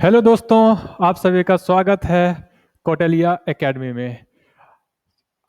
Hello दोस्तों, आप सभी का स्वागत है कौटिल्य एकेडमी में।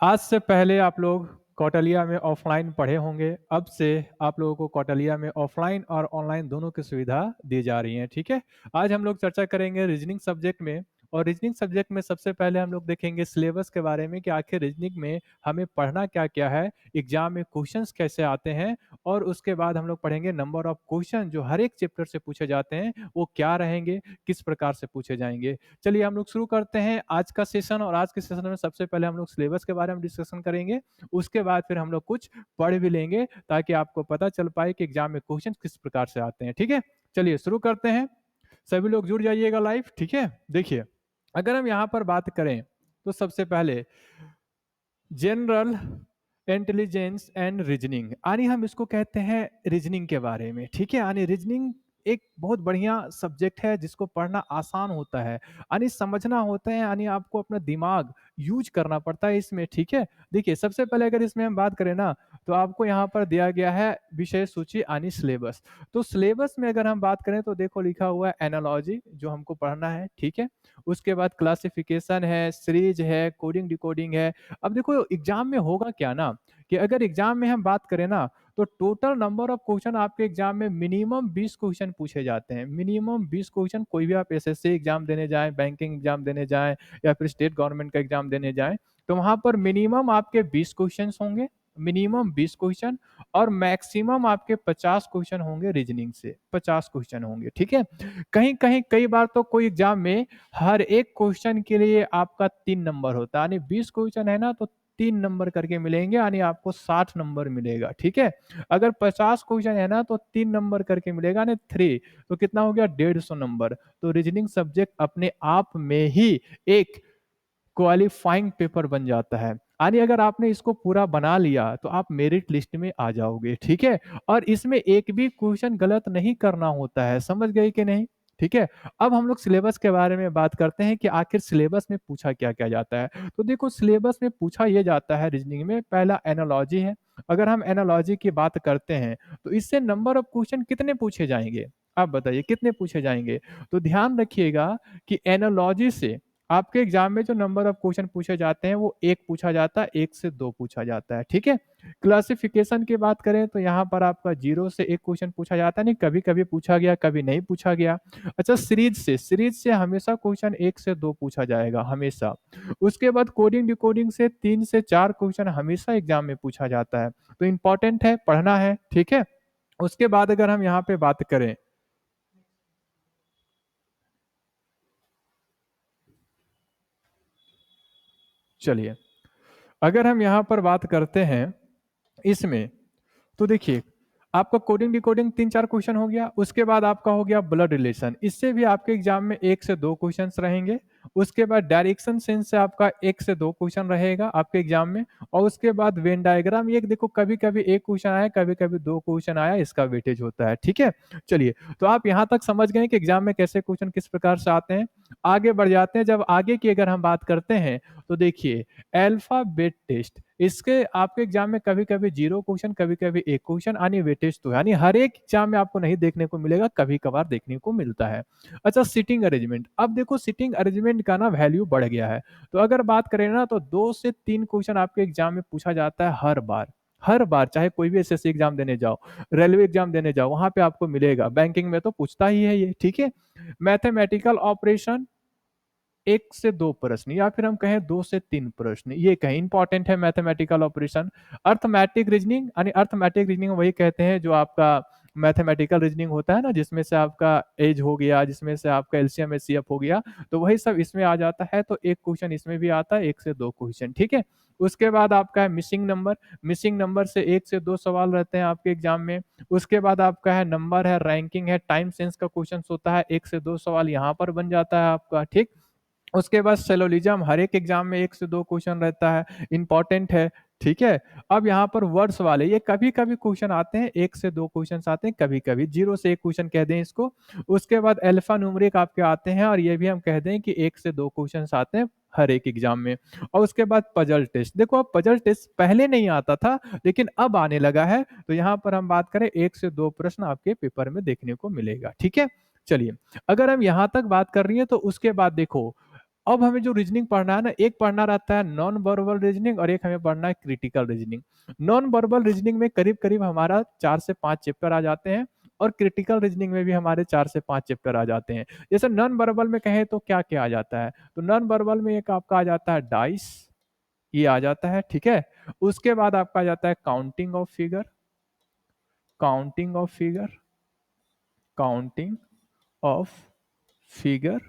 आज से पहले आप लोग कौटिल्य में ऑफलाइन पढ़े होंगे। अब से आप लोगों को कौटिल्य में ऑफलाइन और ऑनलाइन दोनों की सुविधा दी जा रही है। ठीक है। आज हम लोग चर्चा करेंगे रीजनिंग सब्जेक्ट में। और रीजनिंग सब्जेक्ट में सबसे पहले हम लोग देखेंगे सिलेबस के बारे में कि आखिर रीजनिंग में हमें पढ़ना क्या क्या है, एग्जाम में क्वेश्चंस कैसे आते हैं। और उसके बाद हम लोग पढ़ेंगे नंबर ऑफ क्वेश्चन जो हर एक चैप्टर से पूछे जाते हैं वो क्या रहेंगे, किस प्रकार से पूछे जाएंगे। चलिए हम लोग शुरू करते हैं आज का सेशन। और आज के सेशन में सबसे पहले हम लोग सिलेबस के बारे में डिस्कशन करेंगे। उसके बाद फिर हम लोग कुछ पढ़ भी लेंगे ताकि आपको पता चल पाए कि एग्जाम में क्वेश्चन किस प्रकार से आते हैं। ठीक है, चलिए शुरू करते हैं। सभी लोग जुड़ जाइएगा लाइव। ठीक है, देखिए अगर हम यहाँ पर बात करें तो सबसे पहले जनरल इंटेलिजेंस एंड रीजनिंग, यानी हम इसको कहते हैं रीजनिंग के बारे में। ठीक है, यानी रीजनिंग एक बहुत बढ़िया सब्जेक्ट है जिसको पढ़ना आसान होता है, यानी समझना होता है, यानी आपको अपना दिमाग यूज करना पड़ता है इसमें। ठीक है, देखिए सबसे पहले अगर इसमें हम बात करें ना तो आपको यहाँ पर दिया गया है विषय सूची यानी सिलेबस। तो सिलेबस में अगर हम बात करें तो देखो लिखा हुआ है एनालॉजी जो हमको पढ़ना है। ठीक है, उसके बाद क्लासिफिकेशन है, सीरीज है, कोडिंग डिकोडिंग है। अब देखो एग्जाम में होगा क्या ना कि अगर एग्जाम में हम बात करें ना तो टोटल नंबर ऑफ क्वेश्चन आपके एग्जाम में मिनिमम 20 क्वेश्चन पूछे जाते हैं। मिनिमम 20 क्वेश्चन, कोई भी आप एसएससी एग्जाम देने जाएं, बैंकिंग एग्जाम देने जाएं या फिर स्टेट गवर्नमेंट का एग्जाम देने जाएं तो वहां पर मिनिमम आपके 20 क्वेश्चन होंगे। मिनिमम 20 क्वेश्चन और मैक्सिमम आपके 50 क्वेश्चन होंगे। रीजनिंग से 50 क्वेश्चन होंगे। ठीक है, कहीं कहीं कई बार तो कोई एग्जाम में हर एक क्वेश्चन के लिए आपका 3 नंबर होता है, यानी 20 क्वेश्चन है ना तो 3 नंबर करके मिलेंगे, यानी आपको 60 नंबर मिलेगा। ठीक है, अगर 50 क्वेश्चन है ना तो 3 नंबर करके मिलेगा, यानी 3 तो कितना हो गया 150 नंबर। तो रीजनिंग सब्जेक्ट अपने आप में ही एक क्वालिफाइंग पेपर बन जाता है, यानी अगर आपने इसको पूरा बना लिया तो आप मेरिट लिस्ट में आ जाओगे। ठीक है, और इसमें एक भी क्वेश्चन गलत नहीं करना होता है। समझ गए कि नहीं? ठीक है, अब हम लोग सिलेबस के बारे में बात करते हैं कि आखिर सिलेबस में पूछा क्या क्या जाता है। तो देखो सिलेबस में पूछा यह जाता है रीजनिंग में, पहला एनालॉजी है। अगर हम एनालॉजी की बात करते हैं तो इससे नंबर ऑफ क्वेश्चन कितने पूछे जाएंगे, आप बताइए कितने पूछे जाएंगे। तो ध्यान रखिएगा कि एनालॉजी से आपके एग्जाम में जो नंबर ऑफ क्वेश्चन पूछे जाते हैं वो एक पूछा जाता है, एक से दो पूछा जाता है। ठीक है, क्लासिफिकेशन की बात करें तो यहाँ पर आपका 0 से 1 क्वेश्चन पूछा जाता है, नहीं कभी कभी पूछा गया कभी नहीं पूछा गया। अच्छा, सीरीज से हमेशा क्वेश्चन 1 से 2 पूछा जाएगा हमेशा। उसके बाद कोडिंग डिकोडिंग से 3 से 4 क्वेश्चन हमेशा एग्जाम में पूछा जाता है। तो इंपॉर्टेंट है, पढ़ना है। ठीक है, उसके बाद अगर हम यहाँ पे बात करें, चलिए अगर हम यहाँ पर बात करते हैं इसमें तो देखिए आपका कोडिंग डिकोडिंग 3 4 क्वेश्चन हो गया। उसके बाद आपका हो गया ब्लड रिलेशन, इससे भी आपके एग्जाम में 1 से 2 क्वेश्चन रहेंगे। उसके बाद डायरेक्शन सेंस से आपका 1 से 2 क्वेश्चन रहेगा आपके एग्जाम में। और उसके बाद वेन डायग्राम, ये देखो कभी कभी 1 क्वेश्चन आया कभी कभी 2 क्वेश्चन आया, इसका वेटेज होता है। ठीक है, चलिए तो आप यहाँ तक समझ गए कि एग्जाम में कैसे क्वेश्चन किस प्रकार से आते हैं। आगे बढ़ जाते हैं, जब आगे की अगर हम बात करते हैं तो देखिए अल्फाबेट टेस्ट, इसके आपके एग्जाम में कभी कभी 0 क्वेश्चन कभी कभी 1 क्वेश्चन, यानी वेटेज तो यानी हर एक एग्जाम में आपको नहीं देखने को मिलेगा, कभी कभार देखने को मिलता है। अच्छा, सिटिंग अरेंजमेंट, अब देखो सिटिंग अरेंजमेंट का ना वैल्यू बढ़ गया है। तो अगर बात करें ना तो 2 से 3 क्वेश्चन आपके एग्जाम में पूछा जाता है हर बार। हर बार चाहे कोई भी एसएससी एग्जाम देने जाओ, रेलवे एग्जाम देने जाओ, वहां पे आपको मिलेगा। बैंकिंग में तो पूछता ही है ये। ठीक है, मैथमेटिकल ऑपरेशन 1 से 2 प्रश्न या फिर हम कहें 2 से 3 प्रश्न, ये कहीं इंपॉर्टेंट है मैथमेटिकल ऑपरेशन। अर्थमेटिक रीजनिंग, यानी अर्थमेटिक रीजनिंग वही कहते हैं जो आपका मैथमेटिकल रीजनिंग होता है ना, जिसमें से आपका एज हो गया, जिसमें से आपका एलसीएम एचसीएफ हो गया, तो वही सब इसमें आ जाता है। तो 1 क्वेश्चन इसमें भी आता है, 1 से 2 क्वेश्चन। ठीक है, उसके बाद आपका है मिसिंग नंबर। मिसिंग नंबर से 1 से 2 सवाल रहते हैं आपके एग्जाम में। उसके बाद आपका है नंबर है, रैंकिंग है, टाइम सेंस का क्वेश्चन होता है, 1 से 2 सवाल यहाँ पर बन जाता है आपका। ठीक, उसके बाद सेलोलिज्म हर एक एग्जाम में 1 से 2 क्वेश्चन रहता है, इंपॉर्टेंट है। ठीक है, अब यहाँ पर वर्ड्स वाले ये कभी कभी क्वेश्चन आते हैं, 1 से 2 क्वेश्चन आते हैं, कभी कभी 0 से 1 क्वेश्चन कह दें इसको। उसके बाद अल्फा न्यूमेरिक आपके आते हैं, और ये भी हम कह दें कि 1 से 2 क्वेश्चन आते हैं हर एक एग्जाम में। और उसके बाद पजल टेस्ट, देखो अब पजल टेस्ट पहले नहीं आता था लेकिन अब आने लगा है। तो यहाँ पर हम बात करें 1 से 2 प्रश्न आपके पेपर में देखने को मिलेगा। ठीक है, चलिए, अगर हम यहाँ तक बात कर रही है तो उसके बाद देखो, अब हमें जो रीजनिंग पढ़ना है ना, एक पढ़ना रहता है नॉन वर्बल रीजनिंग और एक हमें पढ़ना है critical reasoning. Non verbal reasoning में करीब करीब हमारा 4 से 5 चैप्टर आ जाते हैं और क्रिटिकल रीजनिंग में भी हमारे 4 से 5 चैप्टर आ जाते हैं। जैसे नॉन वर्बल में कहें तो क्या क्या आ जाता है, तो नॉन वर्बल में एक आपका आ जाता है डाइस, ये आ जाता है, ठीक है। उसके बाद आपका आ जाता है counting of figure, counting of figure, counting of figure,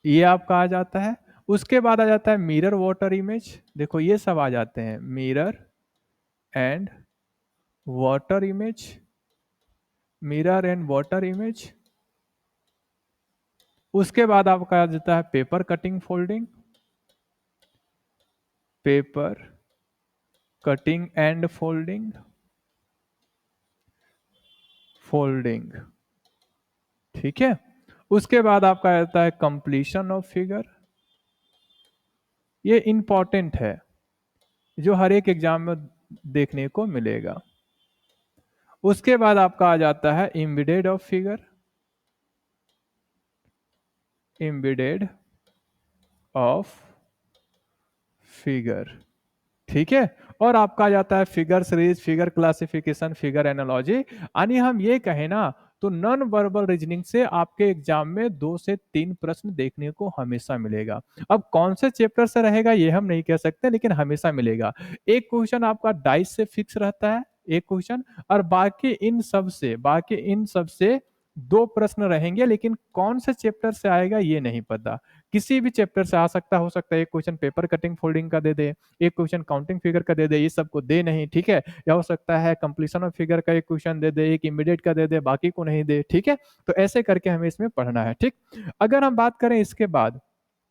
ये आपका आ जाता है। उसके बाद आ जाता है मिरर वाटर इमेज, देखो ये सब आ जाते हैं, mirror and water image, mirror and water image. उसके बाद आपका आ जाता है paper cutting folding, paper cutting and folding, folding, ठीक है। उसके बाद आपका आ जाता है कंप्लीशन ऑफ फिगर, ये इंपॉर्टेंट है, जो हर एक एग्जाम में देखने को मिलेगा। उसके बाद आपका आ जाता है embedded of figure, embedded of figure, ठीक है। और आपका आ जाता है figure series, figure classification, figure analogy. यानी हम ये कहें ना, तो नॉन वर्बल रीजनिंग से आपके एग्जाम में 2 से 3 प्रश्न देखने को हमेशा मिलेगा। अब कौन से चैप्टर से रहेगा ये हम नहीं कह सकते, लेकिन हमेशा मिलेगा। एक क्वेश्चन आपका डाइस से फिक्स रहता है, एक क्वेश्चन, और बाकी इन सब से 2 प्रश्न रहेंगे, लेकिन कौन से चैप्टर से आएगा ये नहीं पता। किसी भी चैप्टर से आ सकता, हो सकता है एक क्वेश्चन पेपर कटिंग फोल्डिंग का दे दे, एक क्वेश्चन काउंटिंग फिगर का दे दे, ये सबको दे नहीं, ठीक है। या हो सकता है कंप्लीशन ऑफ फिगर का एक क्वेश्चन दे दे, एक इमीडिएट का दे दे, बाकी को नहीं दे, ठीक है। तो ऐसे करके हमें इसमें पढ़ना है, ठीक। अगर हम बात करें इसके बाद,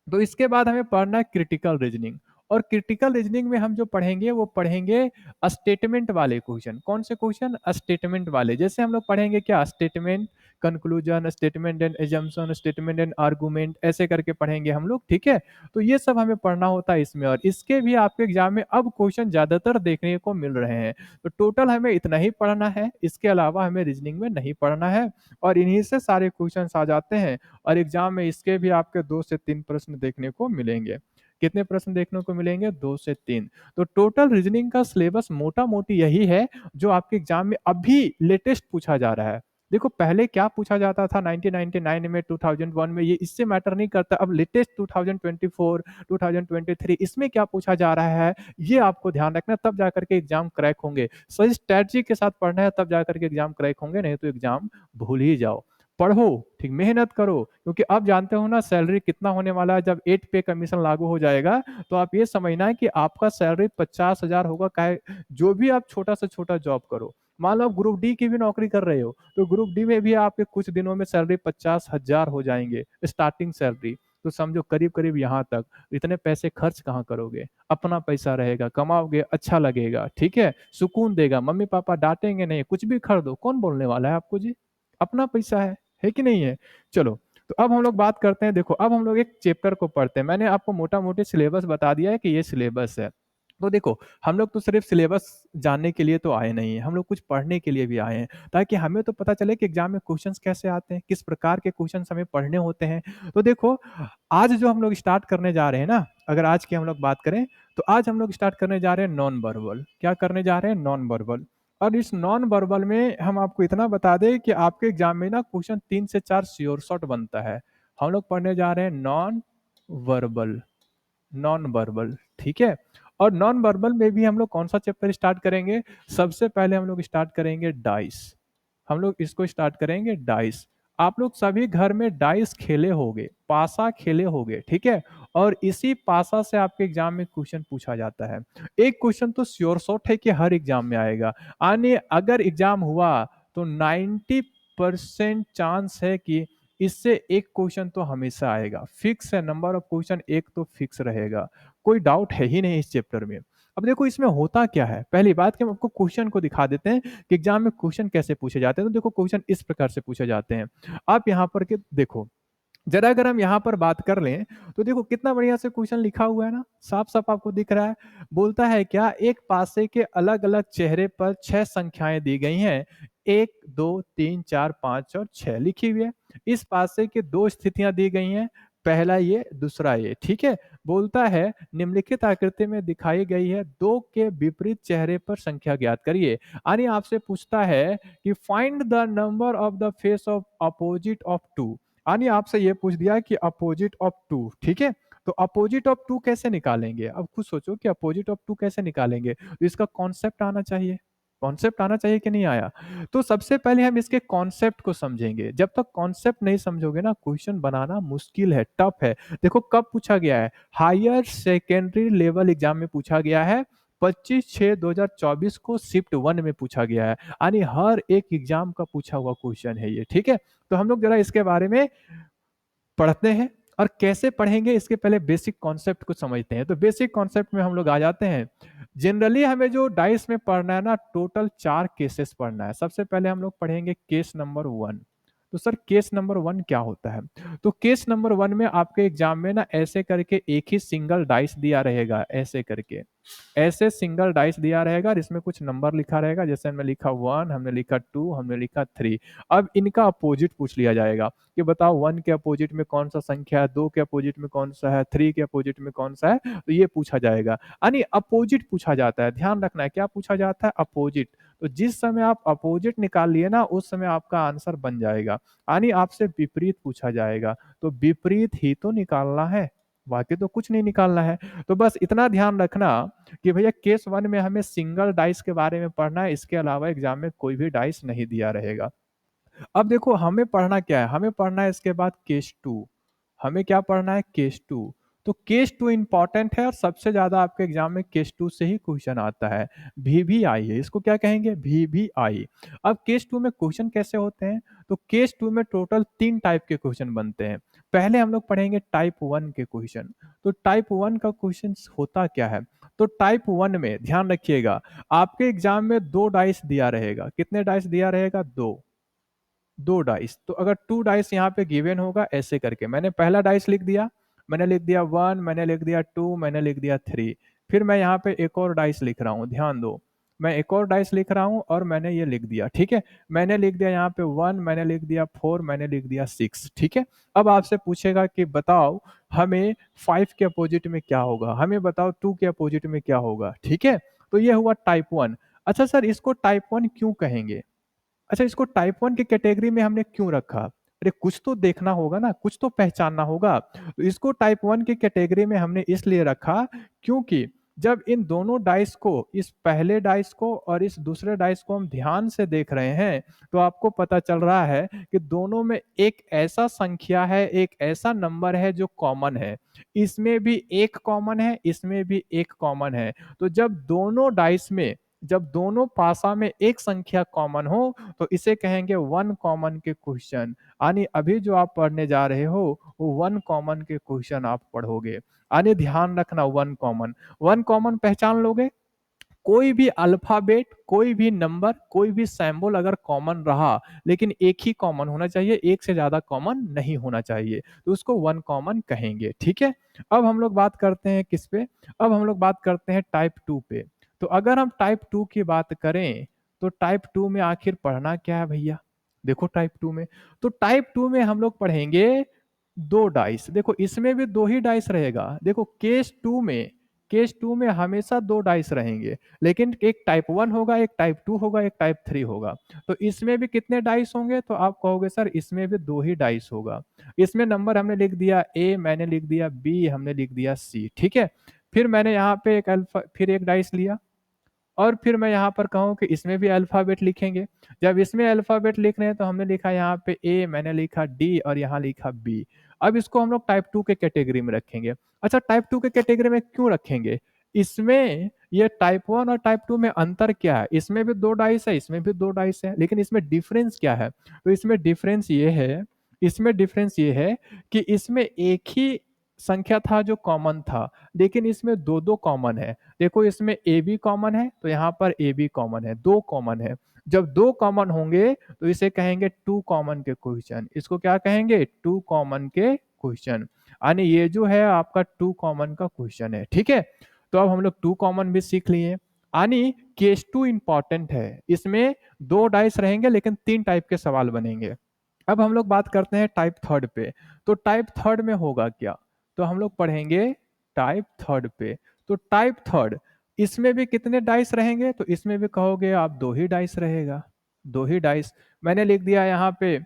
तो इसके बाद हमें पढ़ना है क्रिटिकल रीजनिंग। और क्रिटिकल रीजनिंग में हम जो पढ़ेंगे वो पढ़ेंगे स्टेटमेंट वाले क्वेश्चन। कौन से क्वेश्चन? स्टेटमेंट वाले। जैसे हम लोग पढ़ेंगे क्या, statement, conclusion, statement and assumption, statement and argument, ऐसे करके पढ़ेंगे हम लोग, ठीक है। तो ये सब हमें पढ़ना होता है इसमें, और इसके भी आपके एग्जाम में अब क्वेश्चन ज्यादातर देखने को मिल रहे हैं। तो टोटल हमें इतना ही पढ़ना है, इसके अलावा हमें रीजनिंग में नहीं पढ़ना है, और इन्हीं से सारे क्वेश्चन आ जाते हैं। और एग्जाम में इसके भी आपके 2 से 3 प्रश्न देखने को मिलेंगे। कितने प्रश्न देखने को मिलेंगे? 2 से 3। तो टोटल रीजनिंग का सिलेबस मोटा मोटी यही है जो आपके एग्जाम में अभी लेटेस्ट पूछा जा रहा है। देखो पहले क्या पूछा जाता था 1999 में, 2001 में, ये इससे मैटर नहीं करता। अब लेटेस्ट 2024, 2023 इसमें क्या पूछा जा रहा है, ये आपको ध्यान रखना, तब जाकर के एग्जाम क्रैक होंगे। सही स्ट्रेटजी के साथ पढ़ना है, तब जाकर के एग्जाम क्रैक होंगे, नहीं तो एग्जाम भूल ही जाओ। पढ़ो, ठीक, मेहनत करो, क्योंकि अब जानते हो ना सैलरी कितना होने वाला है। जब 8 पे कमीशन लागू हो जाएगा तो आप ये समझना है कि आपका सैलरी 50,000 होगा। काहे, जो भी आप छोटा से छोटा जॉब करो, मान लो आप ग्रुप डी की भी नौकरी कर रहे हो, तो ग्रुप डी में भी आपके कुछ दिनों में सैलरी 50,000 हो जाएंगे स्टार्टिंग सैलरी। तो समझो करीब करीब यहाँ तक। इतने पैसे खर्च कहाँ करोगे? अपना पैसा रहेगा, कमाओगे, अच्छा लगेगा, ठीक है, सुकून देगा, मम्मी पापा डांटेंगे नहीं, कुछ भी खरीदो, कौन बोलने वाला है आपको जी, अपना पैसा है कि नहीं है। चलो, तो अब हम लोग बात करते हैं। देखो अब हम लोग एक चैप्टर को पढ़ते हैं। मैंने आपको मोटा मोटी सिलेबस बता दिया है कि ये सिलेबस है। तो देखो, हम लोग तो सिर्फ सिलेबस जानने के लिए तो आए नहीं हैं, हम लोग कुछ पढ़ने के लिए भी आए हैं, ताकि हमें तो पता चले कि एग्जाम में क्वेश्चंस कैसे आते हैं, किस प्रकार के क्वेश्चंस हमें पढ़ने होते हैं। तो देखो, आज जो हम लोग स्टार्ट करने जा रहे हैं ना, अगर आज की हम लोग बात करें, तो आज हम लोग स्टार्ट करने जा रहे हैं नॉन वर्बल। क्या करने जा रहे हैं? Non verbal. और इस नॉन वर्बल में हम आपको इतना बता दें कि आपके एग्जाम में ना क्वेश्चन 3 से 4 श्योर शॉट बनता है। हम लोग पढ़ने जा रहे हैं नॉन वर्बल, नॉन वर्बल, ठीक है। और नॉन वर्बल में भी हम लोग कौन सा चैप्टर स्टार्ट करेंगे? सबसे पहले हम लोग स्टार्ट करेंगे डाइस। हम लोग इसको स्टार्ट करेंगे डाइस। आप लोग सभी घर में डाइस खेले होंगे, पासा खेले होंगे, ठीक है। और इसी पासा से आपके एग्जाम में क्वेश्चन पूछा जाता है। एक क्वेश्चन तो श्योर शॉट है कि हर एग्जाम में आएगा। आने अगर एग्जाम हुआ तो 90% चांस है कि इससे एक क्वेश्चन तो हमेशा आएगा। फिक्स है, नंबर ऑफ क्वेश्चन एक तो फिक्स रहेगा, कोई डाउट है ही नहीं इस चैप्टर में। अब देखो इसमें होता क्या है, पहली बात कि हम आपको क्वेश्चन को दिखा देते हैं कि एग्जाम में क्वेश्चन कैसे पूछे जाते हैं। तो देखो क्वेश्चन इस प्रकार से पूछे जाते हैं। आप यहाँ पर के देखो, जरा अगर हम यहाँ पर बात कर लें, तो देखो कितना बढ़िया से क्वेश्चन लिखा हुआ है ना, साफ साफ आपको दिख रहा है। बोलता है क्या, एक पासे के अलग अलग चेहरे पर 6 संख्याएं दी गई हैं, 1, 2, 3, 4, 5 और 6 लिखी हुई है। इस पासे की 2 स्थितियां दी गई हैं, पहला ये, दूसरा ये, ठीक है। बोलता है निम्नलिखित आकृति में दिखाई गई है 2 के विपरीत चेहरे पर संख्या ज्ञात करिए। यानी आपसे पूछता है कि find the number of the face of opposite of 2। यानी आपसे ये पूछ दिया कि अपोजिट ऑफ 2, ठीक है। तो अपोजिट ऑफ 2 कैसे निकालेंगे? अब खुद सोचो कि अपोजिट ऑफ 2 कैसे निकालेंगे? तो इसका कॉन्सेप्ट आना चाहिए। कॉन्सेप्ट आना चाहिए कि नहीं आया? तो सबसे पहले हम इसके कॉन्सेप्ट को समझेंगे। जब तक कॉन्सेप्ट नहीं समझोगे ना, क्वेश्चन बनाना मुश्किल है, टफ है। देखो कब पूछा गया है? हायर सेकेंडरी लेवल एग्जाम में पूछा गया है। 25/6/2024 को शिफ्ट 1 में पूछा गया है। यानी हर एक एग्जाम का पूछा हुआ क्वेश्चन है ये, ठीक है। तो हम लोग जरा इसके बारे में पढ़ते हैं। और कैसे पढ़ेंगे इसके पहले बेसिक कॉन्सेप्ट को समझते हैं। तो बेसिक कॉन्सेप्ट में हम लोग आ जाते हैं। जनरली हमें जो डाइस में पढ़ना है ना, टोटल 4 केसेस पढ़ना है। सबसे पहले हम लोग पढ़ेंगे केस नंबर 1। तो सर केस नंबर 1 क्या होता है? तो केस नंबर 1 में आपके एग्जाम में ना ऐसे करके एक ही सिंगल डाइस दिया रहेगा, ऐसे करके ऐसे सिंगल डाइस दिया रहेगा और इसमें कुछ नंबर लिखा रहेगा। जैसे हमने लिखा 1, हमने लिखा 2, हमने लिखा 3। अब इनका अपोजिट पूछ लिया जाएगा कि बताओ 1 के अपोजिट में कौन सा संख्या है, 2 के अपोजिट में कौन सा है, 3 के अपोजिट में कौन सा है। तो ये पूछा जाएगा, यानी अपोजिट पूछा जाता है। ध्यान रखना है क्या पूछा जाता है? अपोजिट। तो जिस समय आप अपोजिट निकाल लिए ना, उस समय आपका आंसर बन जाएगा। यानी आपसे विपरीत पूछा जाएगा, तो विपरीत ही तो निकालना है, बाकी तो कुछ नहीं निकालना है। तो बस इतना ध्यान रखना कि भैया केस 1 में हमें सिंगल डाइस के बारे में पढ़ना है, इसके अलावा एग्जाम में कोई भी डाइस नहीं दिया रहेगा। अब देखो हमें पढ़ना क्या है? हमें पढ़ना है इसके बाद केस 2। हमें क्या पढ़ना है? केस 2। तो केस 2 इंपॉर्टेंट है और सबसे ज्यादा आपके एग्जाम में केस 2 से ही क्वेश्चन आता है। VVI है, इसको क्या कहेंगे? VVI। अब केस 2 में क्वेश्चन कैसे होते हैं? तो केस 2 में टोटल 3 टाइप के क्वेश्चन बनते हैं। पहले हम लोग पढ़ेंगे टाइप 1 के क्वेश्चन। तो टाइप 1 का क्वेश्चन होता क्या है? तो टाइप 1 में ध्यान रखिएगा, आपके एग्जाम में 2 डाइस दिया रहेगा। कितने डाइस दिया रहेगा? 2। 2 डाइस। तो अगर 2 डाइस यहाँ पे गिवन होगा, ऐसे करके मैंने पहला डाइस लिख दिया, मैंने लिख दिया 1, मैंने लिख दिया 2, मैंने लिख दिया 3। फिर मैं यहाँ पे एक और डाइस लिख रहा हूँ, ध्यान दो। मैं एक और डाइस लिख रहा हूँ और मैंने ये लिख दिया, ठीक है। मैंने लिख दिया यहाँ पे 1, मैंने लिख दिया 4, मैंने लिख दिया 6, ठीक है। अब आपसे पूछेगा कि बताओ हमें 5 के अपोजिट में क्या होगा, हमें बताओ 2 के अपोजिट में क्या होगा, ठीक है। तो ये हुआ टाइप 1। अच्छा सर इसको टाइप 1 क्यों कहेंगे? अच्छा इसको टाइप 1 की कैटेगरी में हमने क्यों रखा? अरे कुछ तो देखना होगा ना, कुछ तो पहचानना होगा। तो इसको टाइप 1 की कैटेगरी में हमने इसलिए रखा क्योंकि जब इन दोनों डाइस को, इस पहले डाइस को और इस दूसरे डाइस को हम ध्यान से देख रहे हैं, तो आपको पता चल रहा है कि दोनों में एक ऐसा संख्या है, एक ऐसा नंबर है जो कॉमन है। इसमें भी एक कॉमन है, इसमें भी एक कॉमन है। तो जब दोनों पासा में एक संख्या कॉमन हो, तो इसे कहेंगे वन कॉमन के क्वेश्चन। यानी अभी जो आप पढ़ने जा रहे हो वो वन कॉमन के क्वेश्चन आप पढ़ोगे। यानी ध्यान रखना, वन कॉमन पहचान लोगे। कोई भी अल्फाबेट, कोई भी नंबर, कोई भी सैम्बल अगर कॉमन रहा, लेकिन एक ही कॉमन होना चाहिए, एक से ज्यादा कॉमन नहीं होना चाहिए, तो उसको वन कॉमन कहेंगे, ठीक है। अब हम लोग बात करते हैं किस पे? अब हम लोग बात करते हैं टाइप 2 पे। तो अगर हम टाइप 2 की बात करें, तो टाइप 2 में आखिर पढ़ना क्या है भैया? देखो टाइप 2 में, तो टाइप 2 में हम लोग पढ़ेंगे 2 डाइस। देखो इसमें भी 2 ही डाइस रहेगा। देखो केस 2 में हमेशा 2 डाइस रहेंगे, लेकिन एक टाइप 1 होगा, एक टाइप 2 होगा, एक टाइप 3 होगा। तो इसमें भी कितने डाइस होंगे? तो आप कहोगे सर इसमें भी 2 ही डाइस होगा। इसमें नंबर हमने लिख दिया ए, मैंने लिख दिया बी, हमने लिख दिया सी, ठीक है। फिर मैंने यहाँ पे फिर एक डाइस लिया और फिर मैं यहाँ पर कहूँ कि इसमें भी अल्फाबेट लिखेंगे। जब इसमें अल्फाबेट लिख रहे हैं तो हमने लिखा यहाँ पे ए, मैंने लिखा डी और यहाँ लिखा बी। अब इसको हम लोग टाइप 2 के कैटेगरी में रखेंगे। अच्छा टाइप 2 के कैटेगरी में क्यों रखेंगे? इसमें ये टाइप 1 और टाइप 2 में अंतर क्या है? इसमें भी 2 डाइस है, इसमें भी 2 डाइस है, लेकिन इसमें डिफरेंस क्या है? तो इसमें डिफरेंस ये है कि इसमें एक ही संख्या था जो कॉमन था, लेकिन इसमें दो दो कॉमन है। देखो इसमें ए बी कॉमन है, तो यहाँ पर ए बी कॉमन है, 2 कॉमन है। जब 2 कॉमन होंगे तो इसे कहेंगे 2 कॉमन के क्वेश्चन। इसको क्या कहेंगे? 2 कॉमन के क्वेश्चन। यानी ये जो है आपका 2 कॉमन का क्वेश्चन है, ठीक है। तो अब हम लोग 2 कॉमन भी सीख लिए। यानी केस 2 इंपॉर्टेंट है, इसमें 2 डाइस रहेंगे लेकिन 3 टाइप के सवाल बनेंगे। अब हम लोग बात करते हैं टाइप थर्ड पे। तो टाइप थर्ड में होगा क्या? तो हम लोग पढ़ेंगे टाइप थर्ड पे। तो टाइप थर्ड, इसमें भी कितने डाइस रहेंगे? तो इसमें भी कहोगे आप 2 ही डाइस रहेगा, 2 ही डाइस। मैंने लिख दिया यहाँ पे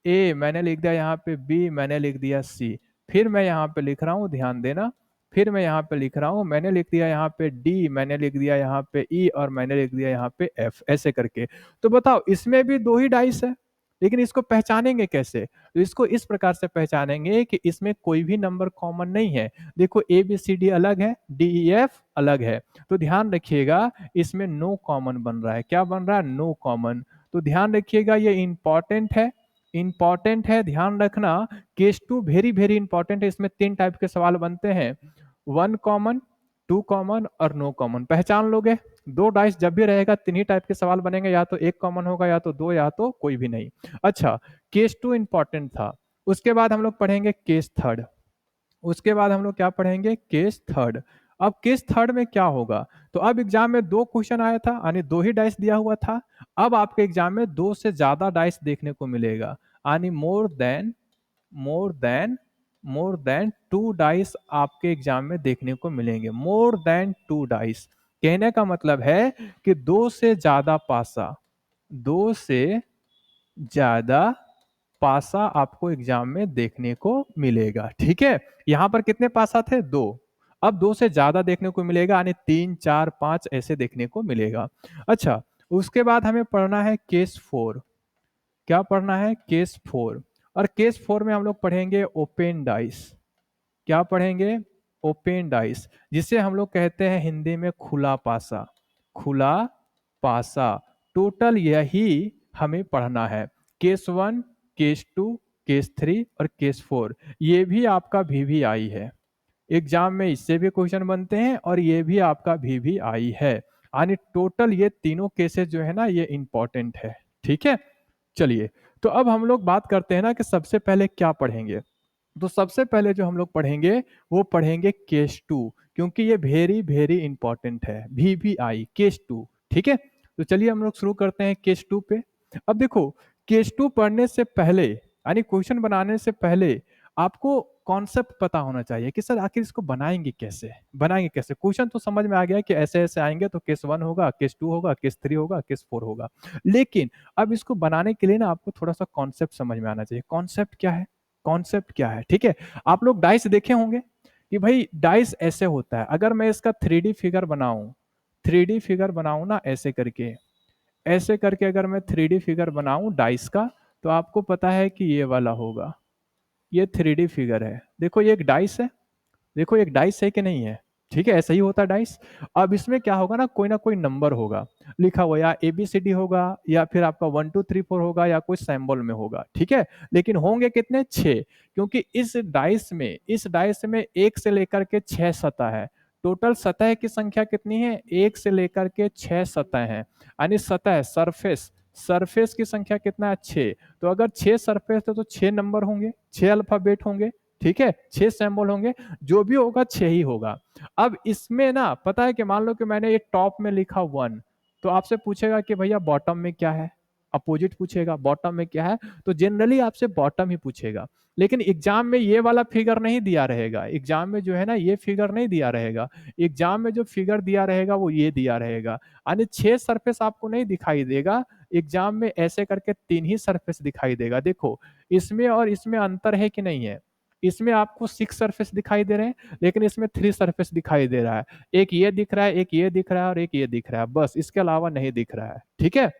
ए, मैंने लिख दिया यहाँ पे बी, मैंने लिख दिया सी। फिर मैं यहाँ पे लिख रहा हूँ, ध्यान देना, फिर मैं यहाँ पे लिख रहा हूँ, मैंने लिख दिया यहाँ पे डी, मैंने लिख दिया यहाँ पे ई और मैंने लिख दिया यहाँ पे एफ, ऐसे करके। तो बताओ इसमें भी 2 ही डाइस है, लेकिन इसको पहचानेंगे कैसे? तो इसको इस प्रकार से पहचानेंगे कि इसमें कोई भी नंबर कॉमन नहीं है। देखो ए बी सी डी अलग है, डी ई एफ अलग है, तो ध्यान रखिएगा इसमें नो कॉमन बन रहा है। क्या बन रहा है? No common. तो ध्यान रखिएगा ये इंपॉर्टेंट है, इंपॉर्टेंट है, ध्यान रखना। केस 2 वेरी वेरी इंपॉर्टेंट है, इसमें 3 टाइप के सवाल बनते हैं, 1 कॉमन, 2 कॉमन और नो कॉमन। पहचान लोगे? 2 डाइस जब भी रहेगा 3 ही टाइप के सवाल बनेंगे, या तो 1 कॉमन होगा, या तो 2, या तो कोई भी नहीं। अच्छा, केस 2 इंपॉर्टेंट था। उसके बाद हम लोग पढ़ेंगे केस थर्ड। उसके बाद हम लोग क्या पढ़ेंगे? Case third. अब केस थर्ड में क्या होगा? तो अब एग्जाम में 2 क्वेश्चन आया था, यानी 2 ही डाइस दिया हुआ था। अब आपके एग्जाम में 2 से ज्यादा डाइस देखने को मिलेगा, यानी मोर देन 2 डाइस आपके एग्जाम में देखने को मिलेंगे। मोर देन 2 डाइस कहने का मतलब है कि 2 से ज्यादा पासा, 2 से ज्यादा पासा आपको एग्जाम में देखने को मिलेगा। ठीक है, यहां पर कितने पासा थे? 2। अब 2 से ज्यादा देखने को मिलेगा, यानी 3, 4, 5 ऐसे देखने को मिलेगा। अच्छा, उसके बाद हमें पढ़ना है केस 4। क्या पढ़ना है? केस 4। और केस 4 में हम लोग पढ़ेंगे ओपन डाइस। क्या पढ़ेंगे? ओपन डाइस, जिसे हम लोग कहते हैं हिंदी में खुला पासा, खुला पासा। टोटल यही हमें पढ़ना है, केस 1, केस 2, केस 3 और केस 4। ये भी आपका VVI है, एग्जाम में इससे भी क्वेश्चन बनते हैं और ये भी आपका VVI है, यानी टोटल ये तीनों केसेस जो है ना ये इंपॉर्टेंट है। ठीक है, चलिए, तो अब हम लोग बात करते हैं ना कि सबसे पहले क्या पढ़ेंगे। तो सबसे पहले जो हम लोग पढ़ेंगे वो पढ़ेंगे केस 2, क्योंकि ये वेरी वेरी इंपॉर्टेंट है, VVI केस 2। ठीक है, तो चलिए हम लोग शुरू करते हैं केस 2 पे। अब देखो, केस 2 पढ़ने से पहले, यानी क्वेश्चन बनाने से पहले आपको कॉन्सेप्ट पता होना चाहिए कि सर आखिर इसको बनाएंगे कैसे, बनाएंगे कैसे। क्वेश्चन तो समझ में आ गया कि ऐसे ऐसे आएंगे, तो केस 1 होगा, केस 2 होगा, केस 3 होगा, केस 4 होगा। लेकिन अब इसको बनाने के लिए ना आपको थोड़ा सा कॉन्सेप्ट समझ में आना चाहिए। कॉन्सेप्ट क्या है? कॉन्सेप्ट क्या है? ठीक है, आप लोग डाइस देखे होंगे कि भाई डाइस ऐसे होता है। अगर मैं इसका 3D फिगर बनाऊं, 3D फिगर बनाऊं ना ऐसे करके, ऐसे करके अगर मैं 3D फिगर बनाऊं डाइस का, तो आपको पता है कि ये वाला होगा। ये 3D फिगर है, देखो ये एक डाइस है, देखो एक डाइस है कि नहीं है? ठीक है, ऐसा ही होता है डाइस। अब इसमें क्या होगा ना कोई नंबर होगा लिखा हुआ, या ABCD होगा, या फिर आपका 1 2 3 4 होगा, या कोई सिंबल में होगा। ठीक है, लेकिन होंगे कितने? 6, क्योंकि इस डाइस में 1 से लेकर के 6 सतह है। टोटल सतह की संख्या कितनी है? 1 से लेकर के 6 सतह है, यानी सतह सरफेस, सरफेस की संख्या कितना है? 6। तो अगर 6 सरफेस है तो 6 नंबर होंगे, 6 अल्फाबेट होंगे। ठीक है, 6 सिंबल होंगे, जो भी होगा 6 ही होगा। अब इसमें ना पता है कि मान लो कि मैंने ये टॉप में लिखा 1, तो आपसे पूछेगा कि भैया बॉटम में क्या है, अपोजिट पूछेगा, बॉटम में क्या है, तो जनरली आपसे बॉटम ही पूछेगा। लेकिन एग्जाम में ये वाला फिगर नहीं दिया रहेगा, एग्जाम में जो है ना ये फिगर नहीं दिया रहेगा। एग्जाम में जो फिगर दिया रहेगा वो ये दिया रहेगा, यानी 6 सरफेस आपको नहीं दिखाई देगा। एग्जाम में ऐसे करके 3 ही सरफेस दिखाई देगा। देखो, इसमें और इसमें अंतर है कि नहीं है? इसमें आपको 6 सरफेस दिखाई दे रहे हैं, लेकिन इसमें 3 सरफेस दिखाई दे रहा है। एक ये दिख रहा है, एक ये दिख रहा है और एक ये दिख रहा है, बस इसके अलावा नहीं दिख रहा है। ठीक है,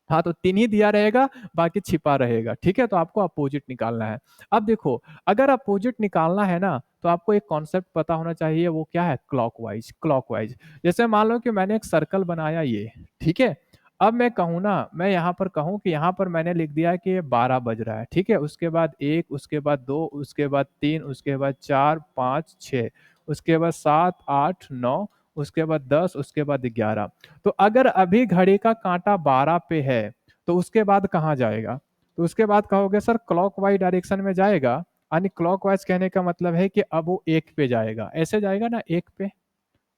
हाँ, तो 3 ही दिया रहेगा, बाकी छिपा रहेगा। ठीक है, तो आपको अपोजिट निकालना है। अब देखो, अगर अपोजिट निकालना है ना, तो आपको एक कॉन्सेप्ट पता होना चाहिए, वो क्या है? क्लॉकवाइज। क्लॉकवाइज, जैसे मान लो कि मैंने एक सर्कल बनाया ये, ठीक है। अब मैं कहूँ ना, मैं यहाँ पर कहूँ कि यहाँ पर मैंने लिख दिया कि ये 12 बज रहा है। ठीक है, उसके बाद 1, उसके बाद 2, उसके बाद 3, उसके बाद 4, 5, 6, उसके बाद 7, 8, 9, उसके बाद 10, उसके बाद 11। तो अगर अभी घड़ी का कांटा 12 पे है, तो उसके बाद कहाँ जाएगा? तो उसके बाद कहोगे सर क्लॉकवाइज डायरेक्शन में जाएगा, यानी क्लॉकवाइज कहने का मतलब है कि अब वो 1 पे जाएगा, ऐसे जाएगा ना 1 पे।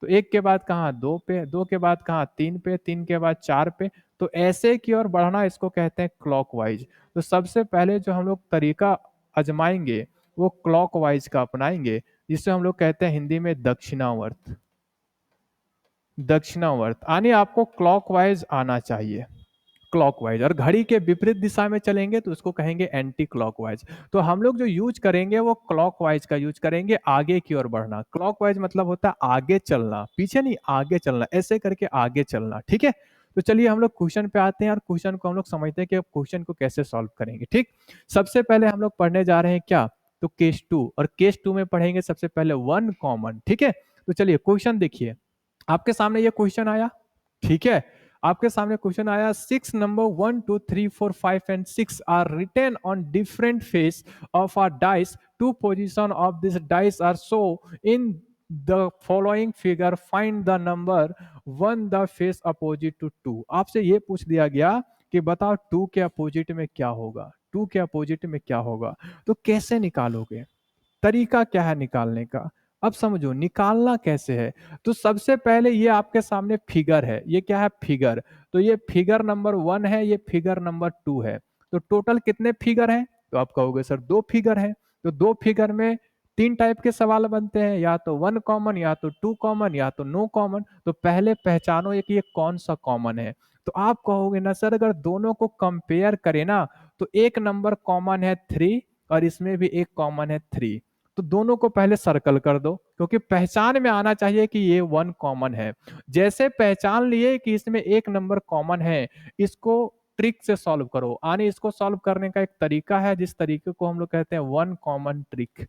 तो 1 के बाद कहाँ 2 पे, 2 के बाद कहाँ 3 पे, 3 के बाद 4 पे। तो ऐसे की ओर बढ़ना इसको कहते हैं क्लॉकवाइज। तो सबसे पहले जो हम लोग तरीका आजमाएंगे वो क्लॉकवाइज का अपनाएंगे, जिसे हम लोग कहते हैं हिंदी में दक्षिणावर्त। दक्षिणावर्त यानी आपको क्लॉकवाइज आना चाहिए, क्लॉकवाइज। और घड़ी के विपरीत दिशा में चलेंगे तो उसको कहेंगे एंटी क्लॉकवाइज। तो हम लोग जो यूज करेंगे वो क्लॉकवाइज का यूज करेंगे, आगे की ओर बढ़ना। क्लॉकवाइज मतलब होता है आगे चलना, पीछे नहीं, आगे चलना, ऐसे करके आगे चलना। ठीक है, तो चलिए हम लोग क्वेश्चन पे आते हैं और क्वेश्चन को हम लोग समझते हैं कि क्वेश्चन को कैसे सॉल्व करेंगे। ठीक, सबसे पहले हम लोग पढ़ने जा रहे हैं क्या, तो केस 2, और केस 2 में पढ़ेंगे सबसे पहले वन कॉमन। ठीक है, तो चलिए क्वेश्चन देखिए, आपके सामने ये क्वेश्चन आया। ठीक है, आपके सामने क्वेश्चन आया, 6 number 1 2 3 4 5 and 6 are written on different face of our dice, two position of this dice are show in the following figure, find the number 1 the face opposite to 2। आपसे ये पूछ दिया गया कि बताओ 2 के अपोजिट में क्या होगा, 2 के अपोजिट में क्या होगा। तो कैसे निकालोगे, तरीका क्या है निकालने का, अब समझो निकालना कैसे है। तो सबसे पहले ये आपके सामने फिगर है, ये क्या है फिगर, तो ये फिगर नंबर 1 है, ये फिगर नंबर 2 है। तो टोटल कितने फिगर हैं, तो आप कहोगे सर 2 फिगर हैं। तो 2 फिगर में 3 टाइप के सवाल बनते हैं, या तो 1 कॉमन, या तो 2 कॉमन, या तो नो कॉमन। तो पहले पहचानो ये कि ये कौन सा कॉमन है। तो आप कहोगे ना सर अगर दोनों को कंपेयर करें ना, तो एक नंबर कॉमन है 3 और इसमें भी एक कॉमन है 3। तो दोनों को पहले सर्कल कर दो, क्योंकि पहचान में आना चाहिए कि ये 1 कॉमन है। जैसे पहचान लिए कि इसमें एक नंबर कॉमन है, इसको ट्रिक से सॉल्व करो। यानी इसको सॉल्व करने का एक तरीका है, जिस तरीके को हम लोग कहते हैं 1 कॉमन ट्रिक।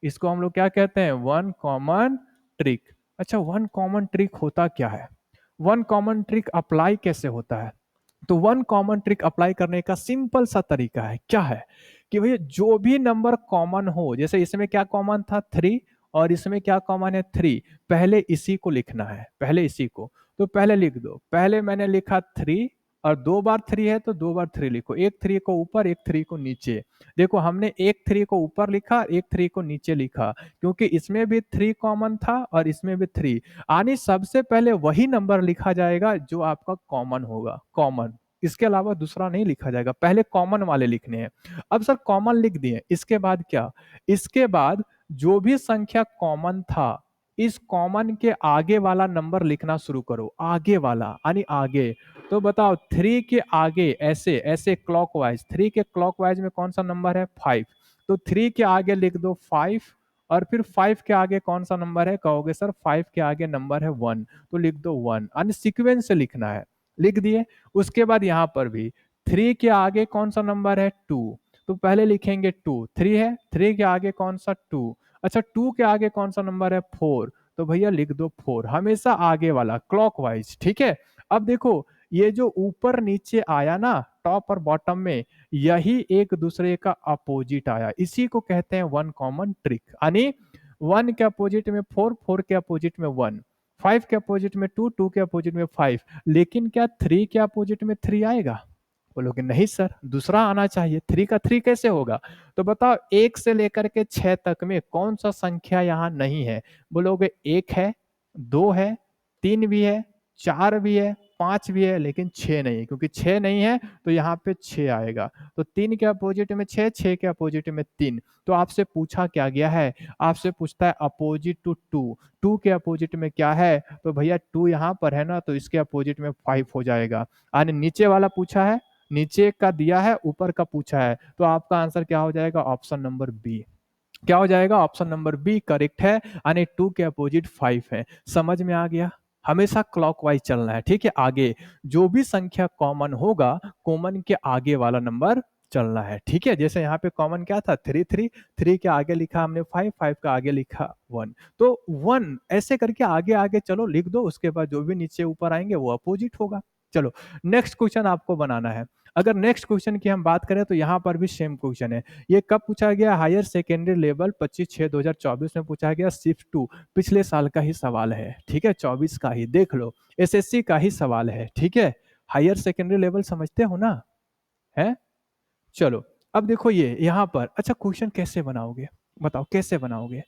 इसको हम लोग क्या कहते हैं, 1 कॉमन ट्रिक। अच्छा, 1 कॉमन ट्रिक होता क्या है, 1 कॉमन ट्रिक अप्लाई कैसे होता है। तो 1 कॉमन ट्रिक अप्लाई करने का सिंपल सा तरीका है, क्या है कि भैया जो भी नंबर कॉमन हो, जैसे इसमें क्या कॉमन था 3 और इसमें क्या कॉमन है 3, पहले इसी को लिखना है, पहले इसी को। तो पहले लिख दो, पहले मैंने लिखा 3 और 2 बार 3 है तो 2 बार 3 लिखो, एक 3 को ऊपर एक 3 को नीचे। देखो हमने एक 3 को ऊपर लिखा, एक 3 को नीचे लिखा, क्योंकि इसमें भी 3 कॉमन था और इसमें भी 3। यानी सबसे पहले वही नंबर लिखा जाएगा जो आपका कॉमन होगा, कॉमन, इसके अलावा दूसरा नहीं लिखा जाएगा, पहले कॉमन वाले लिखने हैं। अब सर कॉमन लिख दिए, इसके बाद क्या, इसके बाद जो भी संख्या कॉमन था, इस कॉमन के आगे वाला नंबर लिखना शुरू करो, आगे वाला यानी आगे। तो बताओ 3 के आगे ऐसे ऐसे क्लॉकवाइज, 3 के क्लॉकवाइज में कौन सा नंबर है 5, तो 3 के आगे लिख दो 5। और फिर 5 के आगे कौन सा नंबर है, कहोगे सर 5 के आगे नंबर है 1, तो लिख दो 1, यानी सीक्वेंस से लिखना है, लिख दिए। उसके बाद यहाँ पर भी 3 के आगे कौन सा नंबर है 2, तो पहले लिखेंगे 2, 3 है, 3 के आगे कौन सा 2, अच्छा 2 के आगे कौन सा नंबर है 4, तो भैया लिख दो 4, हमेशा आगे वाला क्लॉकवाइज। ठीक है, अब देखो ये जो ऊपर नीचे आया ना, टॉप और बॉटम में, यही एक दूसरे का अपोजिट आया, इसी को कहते हैं 1 कॉमन ट्रिक। यानी 1 के अपोजिट में 4, 4 के अपोजिट में 1, 5 के अपोजिट में 2, 2 के अपोजिट में 5, लेकिन क्या 3 के अपोजिट में 3 आएगा, बोलोगे नहीं सर दूसरा आना चाहिए, 3 का 3 कैसे होगा। तो बताओ 1 से लेकर के 6 तक में कौन सा संख्या यहाँ नहीं है, बोलोगे 1 है, 2 है, 3 भी है, 4 भी है, 5 भी है, लेकिन 6 नहीं है, क्योंकि 6 नहीं है तो यहाँ पे 6 आएगा। तो 3 के अपोजिट में 6, 6 के अपोजिट में 3। तो आपसे पूछा क्या गया है, आपसे पूछता है अपोजिट टू 2, 2 के अपोजिट में क्या है, तो भैया 2 यहाँ पर है ना, तो इसके अपोजिट में 5 हो जाएगा। यानी नीचे वाला पूछा है, नीचे का दिया है, ऊपर का पूछा है, तो आपका आंसर क्या हो जाएगा, ऑप्शन नंबर बी। क्या हो जाएगा, ऑप्शन नंबर बी करेक्ट है, यानी 2 के अपोजिट 5 है। समझ में आ गया, हमेशा क्लॉकवाइज चलना है। ठीक है, आगे जो भी संख्या कॉमन होगा, कॉमन के आगे वाला नंबर चलना है। ठीक है, जैसे यहाँ पे कॉमन क्या था 3, 3, 3 के आगे लिखा हमने 5, 5 का आगे लिखा 1, तो 1 ऐसे करके आगे आगे चलो लिख दो, उसके बाद जो भी नीचे ऊपर आएंगे वो अपोजिट होगा। चलो नेक्स्ट क्वेश्चन आपको बनाना है। अगर नेक्स्ट क्वेश्चन की हम बात करें तो यहाँ पर भी सेम क्वेश्चन है। ये कब पूछा गया, हायर सेकेंडरी लेवल 25/6/2024 में पूछा गया, शिफ्ट 2, पिछले साल का ही सवाल है। ठीक है, 24 का ही, देख लो एसएससी का ही सवाल है। ठीक है, हायर सेकेंडरी लेवल समझते हो ना, है। चलो अब देखो ये यहाँ पर, अच्छा क्वेश्चन कैसे बनाओगे, बताओ कैसे बनाओगे।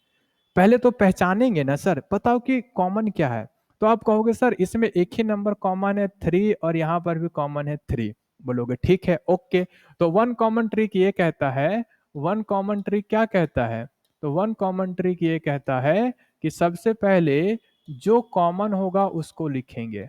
पहले तो पहचानेंगे ना सर, बताओ कि कॉमन क्या है। तो आप कहोगे सर इसमें एक ही नंबर कॉमन है 3 और यहाँ पर भी कॉमन है 3, बोलोगे ठीक है ओके। तो वन कॉमन ट्रिक ये कहता है, वन कॉमन ट्रिक क्या कहता है, तो वन कॉमन ट्रिक ये कहता है कि सबसे पहले जो कॉमन होगा उसको लिखेंगे।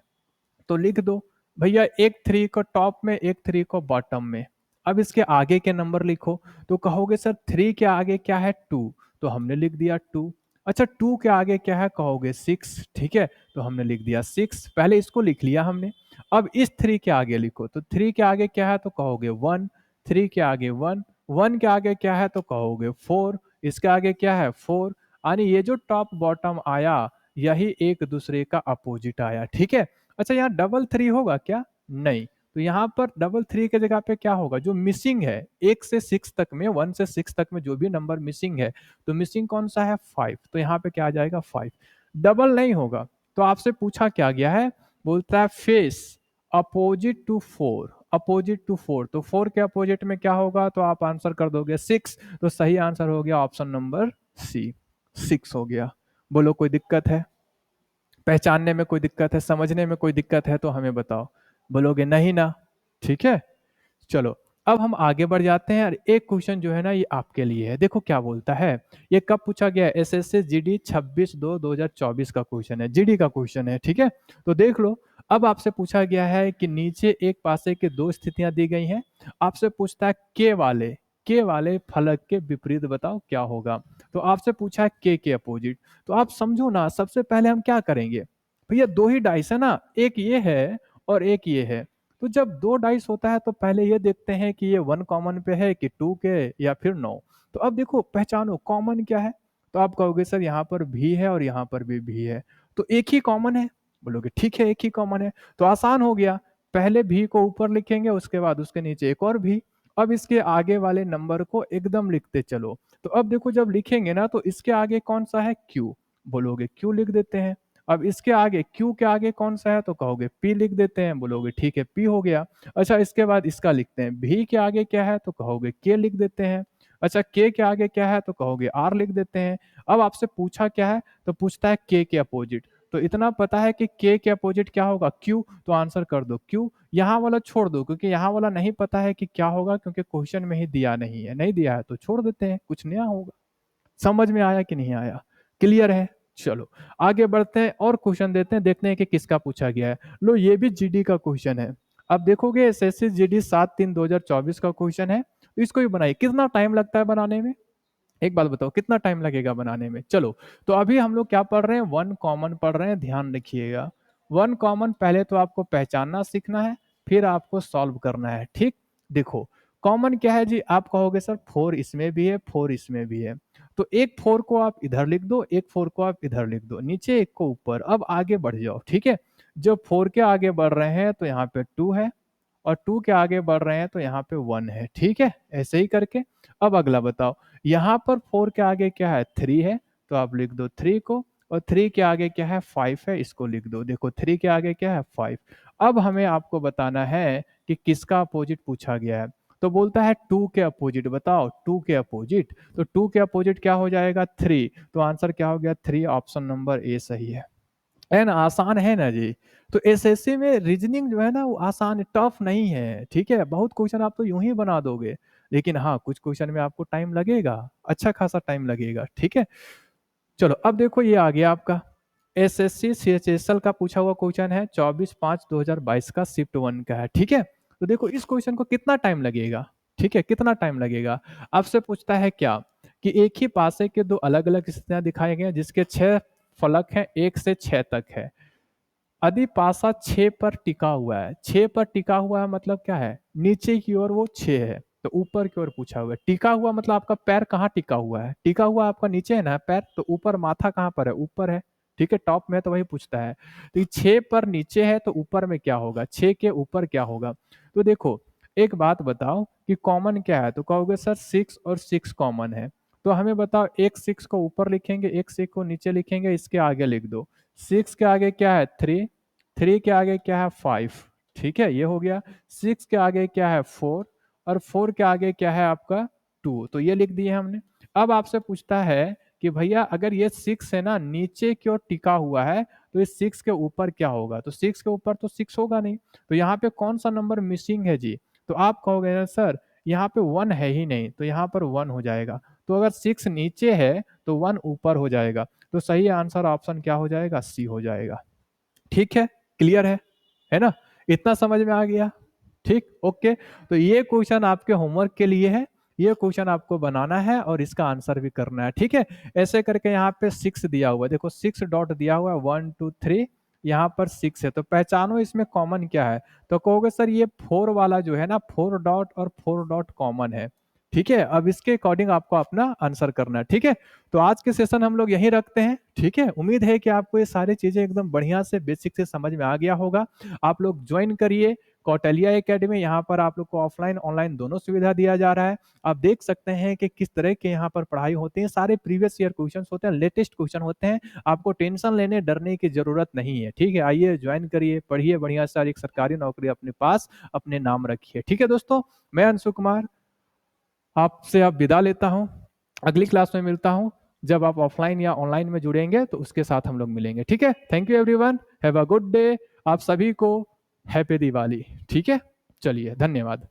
तो लिख दो भैया, एक 3 को टॉप में, एक 3 को बॉटम में। अब इसके आगे के नंबर लिखो। तो कहोगे सर 3 के आगे क्या है 2, तो हमने लिख दिया 2। अच्छा 2 के आगे क्या है कहोगे 6, ठीक है, तो हमने लिख दिया 6, पहले इसको लिख लिया हमने। अब इस 3 के आगे लिखो, तो 3 के आगे क्या है तो कहोगे 1, 3 के आगे 1, 1 के आगे क्या है तो कहोगे 4, इसके आगे क्या है 4। यानी ये जो टॉप बॉटम आया यही एक दूसरे का अपोजिट आया, ठीक है। अच्छा यहाँ डबल 3 होगा क्या, नहीं। तो यहाँ पर डबल 3 के जगह पे क्या होगा, जो मिसिंग है 1 से 6 तक में, 1 से 6 तक में जो भी नंबर मिसिंग है, तो मिसिंग कौन सा है 5, तो यहाँ पे क्या आ जाएगा 5। डबल नहीं होगा। तो आपसे पूछा क्या गया है, बोलता है face opposite to 4, opposite to 4, तो 4 के अपोजिट में क्या होगा, तो आप आंसर कर दोगे 6। तो सही आंसर हो गया ऑप्शन नंबर सी, 6 हो गया। बोलो कोई दिक्कत है, पहचानने में कोई दिक्कत है, समझने में कोई दिक्कत है तो हमें बताओ। बोलोगे नहीं ना, ठीक है। चलो अब हम आगे बढ़ जाते हैं और एक क्वेश्चन जो है ना ये आपके लिए है, देखो क्या बोलता है। ये कब पूछा गया है, एसएससी जीडी 26/2/2024 का क्वेश्चन है, जीडी का क्वेश्चन है, ठीक है। तो देख लो, अब आपसे पूछा गया है कि नीचे एक पासे के दो स्थितियां दी गई हैं। आपसे पूछता है के वाले फलक के विपरीत बताओ क्या होगा। तो आपसे पूछा है के अपोजिट। तो आप समझो ना, सबसे पहले हम क्या करेंगे, भैया दो ही डाइस है ना, एक ये है और एक ये है। तो जब दो डाइस होता है तो पहले ये देखते हैं कि ये 1 कॉमन पे है कि 2 के या फिर 9। तो अब देखो पहचानो कॉमन क्या है। तो आप कहोगे सर यहाँ पर भी है और यहाँ पर भी है, तो एक ही कॉमन है। बोलोगे ठीक है एक ही कॉमन है, तो आसान हो गया। पहले भी को ऊपर लिखेंगे, उसके बाद उसके नीचे एक और भी। अब इसके आगे वाले नंबर को एकदम लिखते चलो। तो अब देखो जब लिखेंगे ना तो इसके आगे कौन सा है क्यू, बोलोगे क्यू लिख देते हैं। अब इसके आगे क्यू के आगे कौन सा है तो कहोगे पी लिख देते हैं, बोलोगे ठीक है पी हो गया। अच्छा इसके बाद इसका लिखते हैं, भी के आगे क्या है तो कहोगे के लिख देते हैं। अच्छा के के आगे क्या है तो कहोगे आर लिख देते हैं। अब आपसे पूछा क्या है, तो पूछता है के अपोजिट। तो इतना पता है कि के अपोजिट क्या होगा क्यू, तो आंसर कर दो क्यू। यहाँ वाला छोड़ दो क्योंकि यहाँ वाला नहीं पता है कि क्या होगा, क्योंकि क्वेश्चन में ही दिया नहीं है, नहीं दिया है तो छोड़ देते हैं, कुछ नया होगा। समझ में आया कि नहीं आया, क्लियर है। चलो आगे बढ़ते हैं और क्वेश्चन देते हैं, देखते हैं कि किसका पूछा गया है। लो ये भी जीडी का क्वेश्चन है। अब देखोगे एसएससी जीडी 7/3/2024 का क्वेश्चन है, तो इसको भी बनाइए। कितना टाइम लगता है बनाने में, एक बात बताओ कितना टाइम लगेगा बनाने में। चलो तो अभी हम लोग क्या पढ़ रहे हैं, वन कॉमन पढ़ रहे हैं, ध्यान रखिएगा। वन कॉमन पहले तो आपको पहचानना सीखना है, फिर आपको सॉल्व करना है, ठीक। देखो कॉमन क्या है जी, आप कहोगे सर 4 इसमें भी है 4 इसमें भी है। तो एक 4 को आप इधर लिख दो, एक 4 को आप इधर लिख दो, नीचे एक को ऊपर। अब आगे बढ़ जाओ, ठीक है। जब 4 के आगे बढ़ रहे हैं तो यहाँ पे 2 है, और 2 के आगे बढ़ रहे हैं तो यहाँ पे 1 है, ठीक है, ऐसे ही करके। अब अगला बताओ, यहाँ पर 4 के आगे क्या है 3 है, तो आप लिख दो 3 को, और 3 के आगे क्या है 5 है, इसको लिख दो। देखो 3 के आगे क्या है 5। अब हमें आपको बताना है कि किसका अपोजिट पूछा गया है। तो बोलता है 2 के अपोजिट बताओ, 2 के अपोजिट। तो 2 के अपोजिट क्या हो जाएगा 3, तो आंसर क्या हो गया 3, ऑप्शन नंबर ए सही है ना, आसान है ना जी। तो एसएससी में रीजनिंग जो है ना वो आसान, टफ नहीं है, ठीक है। बहुत क्वेश्चन आप तो यूं ही बना दोगे, लेकिन हाँ कुछ क्वेश्चन में आपको टाइम लगेगा, अच्छा खासा टाइम लगेगा, ठीक है। चलो अब देखो ये आ गया आपका एसएससी सीएचएसएल का पूछा हुआ क्वेश्चन है, 24/5/2022 का शिफ्ट 1 का है, ठीक है। तो देखो इस क्वेश्चन को कितना टाइम लगेगा, ठीक है, कितना टाइम लगेगा। आपसे पूछता है क्या, कि एक ही पासे के दो अलग अलग स्थितियां दिखाई गई हैं जिसके 6 फलक हैं, 1 से 6 तक है। यदि पासा 6 पर टिका हुआ है, 6 पर टिका हुआ है मतलब क्या है, नीचे की ओर वो 6 है, तो ऊपर की ओर पूछा हुआ है। टिका हुआ मतलब आपका पैर कहाँ टिका हुआ है, टिका हुआ आपका नीचे है ना पैर, तो ऊपर माथा कहाँ पर है, ऊपर है, ठीक है, टॉप में, तो वही पूछता है। तो ये 6 पर नीचे है तो ऊपर में क्या होगा, 6 के ऊपर क्या होगा। तो देखो एक बात बताओ कि कॉमन क्या है, तो कहोगे सर 6 और 6 कॉमन है। तो हमें बताओ एक 6 को ऊपर लिखेंगे, एक 6 को नीचे लिखेंगे, इसके आगे लिख दो। 6 के आगे क्या है 3, 3 के आगे क्या है 5, ठीक है, ये हो गया। 6 के आगे क्या है 4, और 4 के आगे क्या है आपका 2, तो ये लिख दिए हमने। अब आपसे पूछता है कि भैया अगर ये 6 है ना नीचे की ओर टिका हुआ है तो इस 6 के ऊपर क्या होगा, तो 6 के ऊपर तो 6 होगा नहीं, तो यहाँ पे कौन सा नंबर मिसिंग है जी, तो आप कहोगे ना सर यहाँ पे 1 है ही नहीं, तो यहाँ पर 1 हो जाएगा, तो अगर 6 नीचे है तो 1 ऊपर हो जाएगा, तो सही आंसर ऑप्शन क्या हो जाएगा, सी हो जाएगा। ठीक है, क्लियर है ना, इतना समझ में आ गया, ठीक, ओके। तो ये क्वेश्चन आपके होमवर्क के लिए है, ये क्वेश्चन आपको बनाना है और इसका आंसर भी करना है, ठीक है। ऐसे करके यहाँ पे 6 दिया हुआ है, देखो 6 डॉट दिया हुआ है, 1 2 3, यहाँ पर 6 है, तो पहचानो इसमें कॉमन क्या है, तो कहोगे सर ये 4 वाला जो है ना 4 डॉट और 4 डॉट कॉमन है, ठीक है। अब इसके अकॉर्डिंग आपको अपना आंसर करना है, ठीक है। तो आज के सेशन हम लोग यहीं रखते हैं, ठीक है। उम्मीद है कि आपको ये सारी चीजें एकदम बढ़िया से बेसिक से समझ में आ गया होगा। आप लोग ज्वाइन करिए कौटलिया एकेडमी, यहाँ पर आप लोग को ऑफलाइन ऑनलाइन दोनों सुविधा दिया जा रहा है। आप देख सकते हैं कि किस तरह के यहाँ पर पढ़ाई होती है, सारे प्रीवियस ईयर क्वेश्चन होते हैं, लेटेस्ट क्वेश्चन होते हैं, आपको टेंशन लेने डरने की जरूरत नहीं है, ठीक है। आइए ज्वाइन करिए, पढ़िए बढ़िया से, एक सरकारी नौकरी अपने पास अपने नाम रखिए, ठीक है दोस्तों। मैं अंशु कुमार आपसे अब विदा लेता हूं, अगली क्लास में मिलता हूं, जब आप ऑफलाइन या ऑनलाइन में जुड़ेंगे तो उसके साथ हम लोग मिलेंगे, ठीक है। Thank you everyone, have a good day, आप सभी को हैप्पी दिवाली, ठीक है। चलिए धन्यवाद।